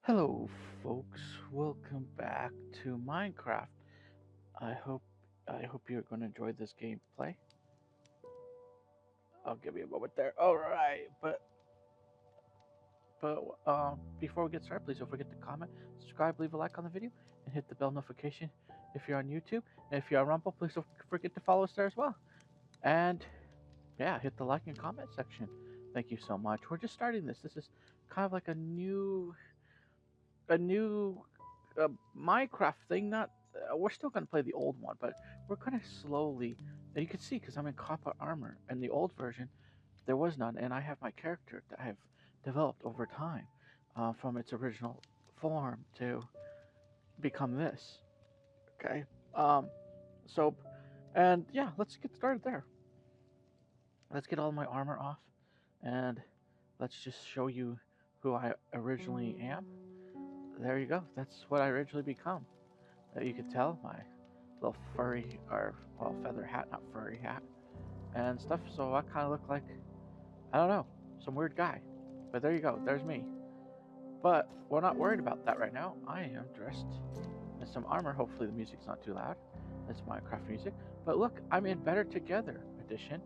Hello, folks. Welcome back to Minecraft. I hope I hope you're going to enjoy this gameplay. I'll give you a moment there. All right, but before we get started, please don't forget to comment, subscribe, leave a like on the video, and hit the bell notification if you're on YouTube. And if you're on Rumble, please don't forget to follow us there as well. And yeah, hit the like and comment section. Thank you so much. We're just starting this. This is kind of like a new Minecraft thing. Not we're still gonna play the old one, but we're gonna slowly. And you can see because I'm in copper armor, and the old version there was none, and I have my character that I've developed over time, from its original form to become this. Okay. Um. So, and yeah, let's get started there. Let's get all my armor off, and let's just show you who I originally am. There you go. That's what I originally become. You could tell my little furry or well feather hat, not furry hat, and stuff. So I kind of look like I don't know some weird guy. But there you go. There's me. But we're not worried about that right now. I am dressed in some armor. Hopefully the music's not too loud. It's Minecraft music. But look, I'm in Better Together edition,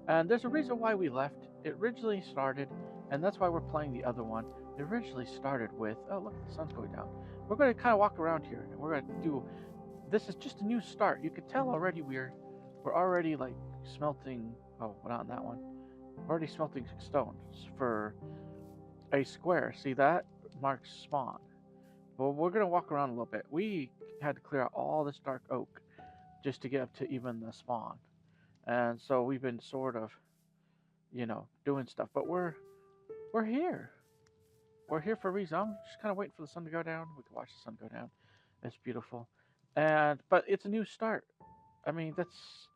and there's a reason why we left. It originally started, and that's why we're playing the other one. It originally started with oh look, the sun's going down. We're going to kind of walk around here, and we're going to do this is just a new start. You could tell already we're already like smelting. Oh, well, not in that one. We're already smelting stones for a square. See that marks spawn. Well, we're gonna walk around a little bit. We had to clear out all this dark oak just to get up to even the spawn, and so we've been sort of, doing stuff. But we're here. We're here for a reason. I'm just kind of waiting for the sun to go down. We can watch the sun go down. It's beautiful, and but it's a new start. I mean, it's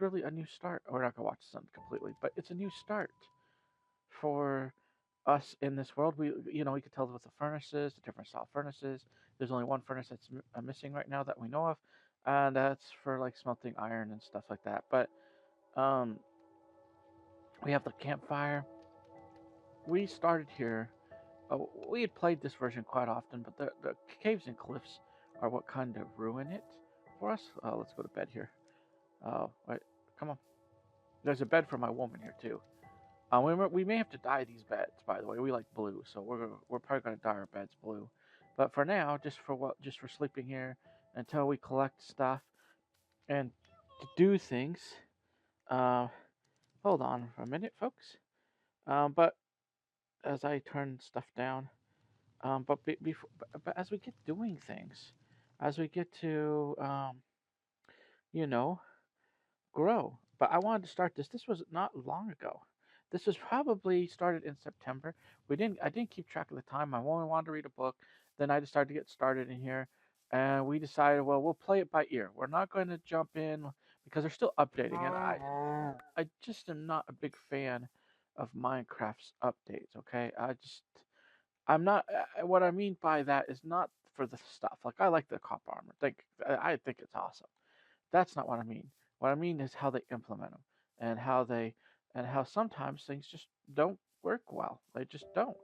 really a new start. We're not gonna watch the sun completely, but it's a new start for us in this world. We could tell with the furnaces, the different style furnaces. There's only one furnace that's missing right now that we know of, and that's for like smelting iron and stuff like that. But um, we have the campfire. We started here. We had played this version quite often, but the caves and cliffs are what kind of ruin it for us. Let's go to bed here. Wait, come on. There's a bed for my woman here too. We may have to dye these beds, by the way. We like blue, so we're probably gonna dye our beds blue. But for now, just for sleeping here until we collect stuff and to do things. Uh, Hold on for a minute, folks. But as I turn stuff down, but as we get doing things, as we get to you know, grow. But I wanted to start this. This was not long ago. This was probably started in September. I didn't keep track of the time. I only wanted to read a book. Then I decided to get started in here, and we decided, well, we'll play it by ear. We're not going to jump in because they're still updating, and I just am not a big fan of Minecraft's updates. Okay, I'm not. What I mean by that is not for the stuff. Like I like the copper armor. I think it's awesome. That's not what I mean. What I mean is how they implement them and how sometimes things just don't work well. They just don't.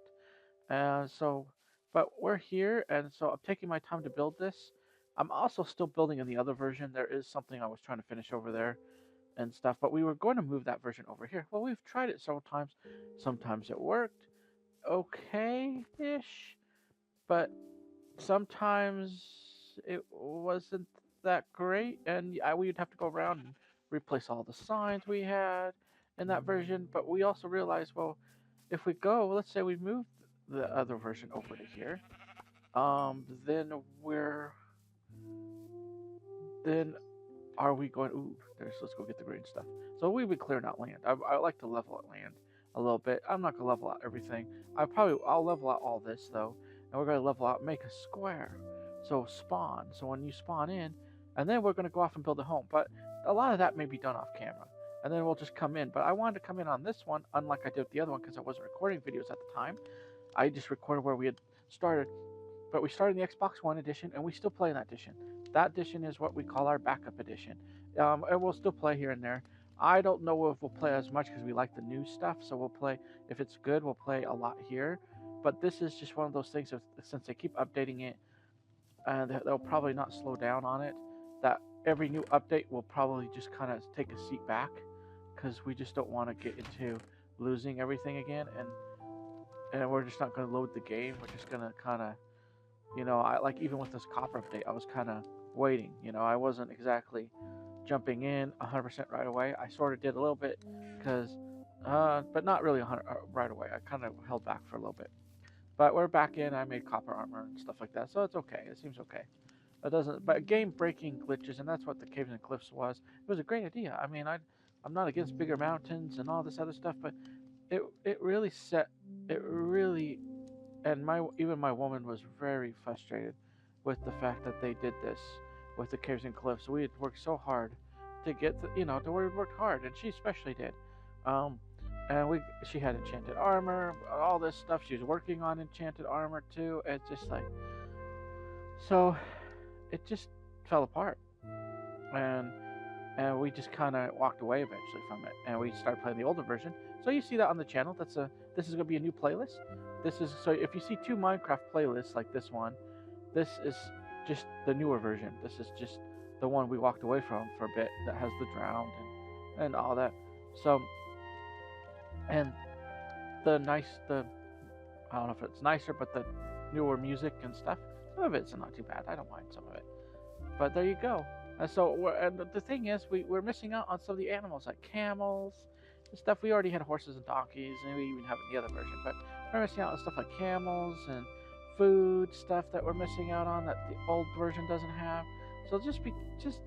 And so, but we're here, and so I'm taking my time to build this. I'm also still building in the other version. There is something I was trying to finish over there and stuff, but we were going to move that version over here. Well, we've tried it several times. Sometimes it worked okay-ish, but sometimes it wasn't that great, and we would have to go around and replace all the signs we had in that version. But we also realized, well, if we go, let's say we move the other version over to here, then then are we going? Ooh, let's go get the green stuff. So we've been clearing out land. I like to level out land a little bit. I'm not gonna level out everything. I'll level out all this though, and we're gonna level out, make a square. So spawn. So when you spawn in, and then we're gonna go off and build a home. But a lot of that may be done off camera, and then we'll just come in. But I wanted to come in on this one, unlike I did with the other one, because I wasn't recording videos at the time. I just recorded where we had started. But we started in the Xbox One edition, and we still play in that edition. That edition is what we call our backup edition. And we'll still play here and there. I don't know if we'll play as much because we like the new stuff. So we'll play, if it's good, we'll play a lot here. But this is just one of those things. Since they keep updating it, and they'll probably not slow down on it, that every new update will probably just kind of take a seat back, because we just don't want to get into losing everything again, and we're just not going to load the game. We're just going to kind of, I like, even with this copper update, I was kind of waiting. I wasn't exactly jumping in 100% right away. I sort of did a little bit, because but not really 100 right away. I kind of held back for a little bit. But we're back in. I made copper armor and stuff like that, so it's okay. It seems okay. It doesn't. But game-breaking glitches, and that's what the Caves and Cliffs was. It was a great idea. I mean, I'm not against bigger mountains and all this other stuff, but it really and even my woman was very frustrated with the fact that they did this with the Caves and Cliffs. We had worked so hard to get to where we worked hard, and she especially did. Um, and she had enchanted armor, all this stuff. She was working on enchanted armor too. It's just like, so it just fell apart, and we just kind of walked away eventually from it, and we started playing the older version. So you see that on the channel. This is going to be a new playlist. So if you see two Minecraft playlists like this one, this is just the newer version. This is just the one we walked away from for a bit, that has the drowned and all that. So, and I don't know if it's nicer, but the newer music and stuff, some of it's not too bad. I don't mind some of it. But there you go. And so, and the thing is, we're missing out on some of the animals, like camels and stuff. We already had horses and donkeys, and we even have it in the other version. But we're missing out on stuff like camels and food stuff that we're missing out on that the old version doesn't have. So just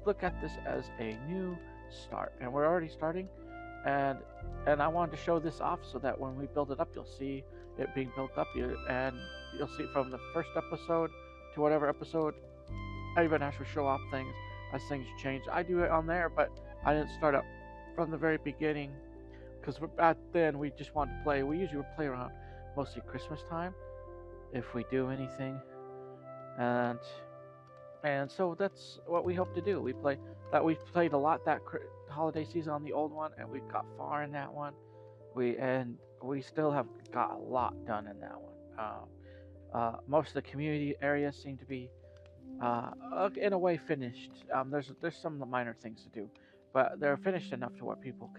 look at this as a new start, and we're already starting. And I wanted to show this off so that when we build it up, you'll see it being built up, and you'll see from the first episode to whatever episode. I even actually show off things as things change. I do it on there, but I didn't start up from the very beginning, because back then we just wanted to play. We usually would play around mostly Christmas time, if we do anything, and so that's what we hope to do. We played a lot that holiday season on the old one, and we got far in that one. We still have got a lot done in that one. Most of the community areas seem to be in a way finished. There's some minor things to do, but they're finished enough to where people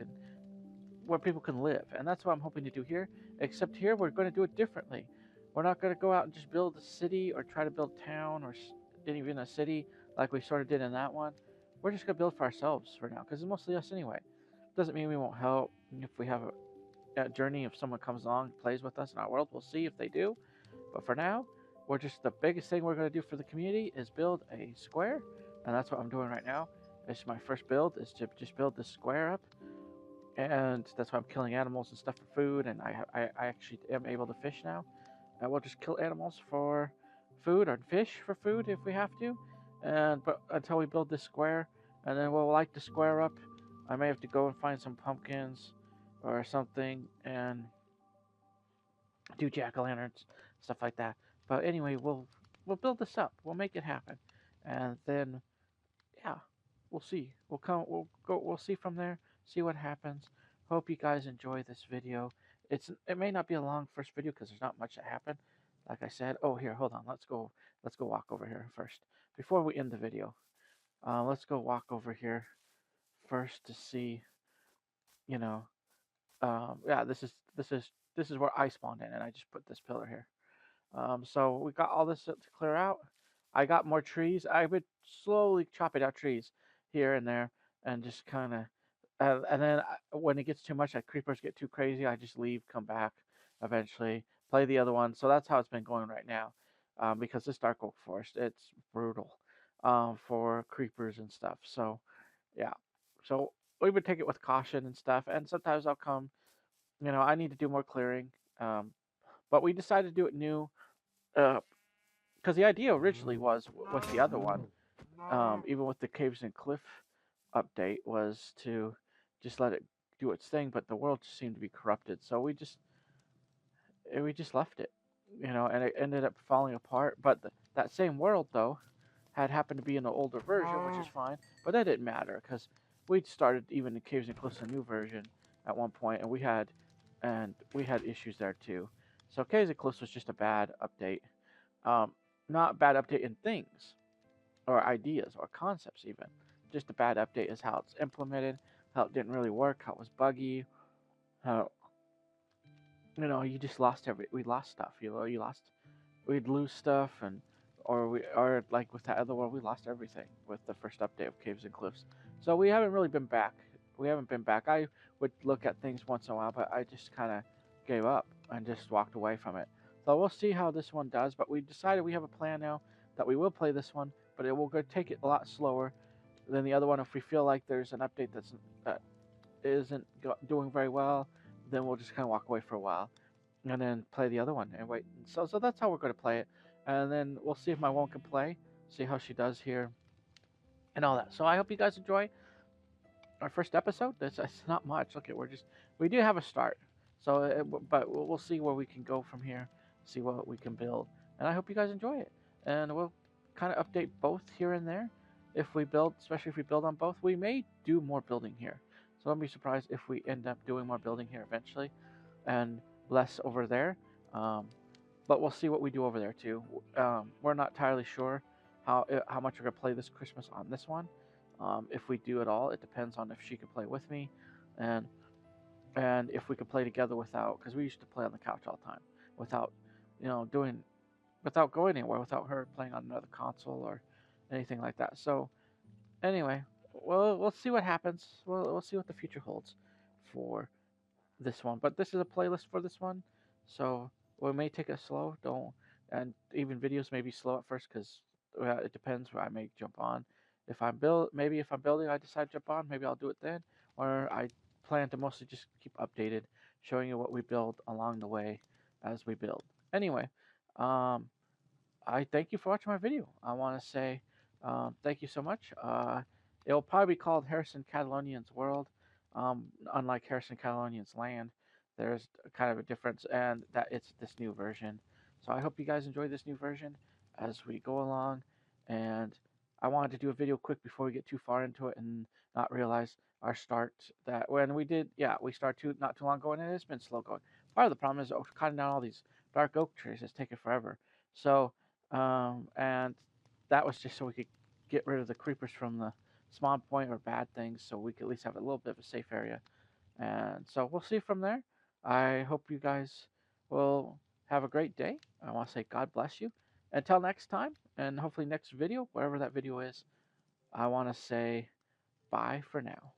can live, and that's what I'm hoping to do here. Except here we're going to do it differently. We're not going to go out and just build a city or try to build a town or even a city like we sort of did in that one. We're just going to build for ourselves for now, because it's mostly us anyway. Doesn't mean we won't help if we have a journey. If someone comes along, plays with us in our world, we'll see if they do. But for now, the biggest thing we're going to do for the community is build a square, and that's what I'm doing right now. It's my first build, is to just build this square up, and that's why I'm killing animals and stuff for food, and I actually am able to fish now. And we'll just kill animals for food, or fish for food if we have to, but until we build this square, and then we'll light the square up. I may have to go and find some pumpkins or something and do jack-o'-lanterns, stuff like that. But anyway, we'll build this up. We'll make it happen, and then yeah, we'll see. We'll see from there. See what happens. Hope you guys enjoy this video. It may not be a long first video because there's not much that happened. Like I said, oh here, hold on. Let's go walk over here first before we end the video. Let's go walk over here first to see. Yeah, this is where I spawned in, and I just put this pillar here. So we got all this to clear out. I got more trees. I would slowly chopping out trees here and there, and just kind of, and then when it gets too much, like creepers get too crazy, I just leave, come back, eventually play the other one. So that's how it's been going right now, because this dark oak forest, it's brutal, for creepers and stuff. So yeah, so we would take it with caution and stuff. And sometimes I'll come, I need to do more clearing, but we decided to do it new. Because the idea originally was with the other one, even with the Caves and Cliff update, was to just let it do its thing, but the world just seemed to be corrupted, so we just left it, and it ended up falling apart. But that same world, though, had happened to be in the older version, which is fine, but that didn't matter, because we started even the Caves and Cliffs, a new version, at one point, and we had issues there too. So Caves and Cliffs was just a bad update. Um, not bad update in things or ideas or concepts even. Just a bad update is how it's implemented, how it didn't really work, how it was buggy, how you just lost we lost stuff. You lost we'd lose stuff or like with that other world we lost everything with the first update of Caves and Cliffs. So we haven't really been back. We haven't been back. I would look at things once in a while, but I just kind of gave up and just walked away from it. So we'll see how this one does, but we decided we have a plan now that we will play this one, but it will go take it a lot slower than the other one. If we feel like there's an update that isn't doing very well, then we'll just kind of walk away for a while and then play the other one and wait. So that's how we're going to play it, and then we'll see if my mom can play, see how she does here, and all that. So I hope you guys enjoy our first episode. That's not much. Okay, we do have a start, so but we'll see where we can go from here, see what we can build, and I hope you guys enjoy it. And we'll kind of update both here and there if we build, especially if we build on both. We may do more building here, so don't be surprised if we end up doing more building here eventually, and less over there. Um, but we'll see what we do over there too. We're not entirely sure how much we're gonna play this Christmas on this one. If we do at all, it depends on if she can play with me, and and if we could play together without, because we used to play on the couch all the time without, doing without going anywhere, without her playing on another console or anything like that. So anyway, we'll see what happens. We'll see what the future holds for this one. But this is a playlist for this one, so we may take it slow. Don't and even videos may be slow at first because it depends where I may jump on. Maybe if I'm building, I decide to jump on. Maybe I'll do it then, or I plan to mostly just keep updated, showing you what we build along the way as we build. Anyway, um, I thank you for watching my video. I want to say thank you so much. It'll probably be called Harrison Catalonians World. Unlike Harrison Catalonians Land, there's kind of a difference, and that it's this new version. So I hope you guys enjoy this new version as we go along. And I wanted to do a video quick before we get too far into it and not realize our start that when we did, yeah, we started not too long ago, and it's been slow going. Part of the problem is cutting down all these dark oak trees has taken forever. So and that was just so we could get rid of the creepers from the spawn point or bad things, so we could at least have a little bit of a safe area. And so we'll see from there. I hope you guys will have a great day. I want to say God bless you. Until next time, and hopefully next video, whatever that video is, I want to say bye for now.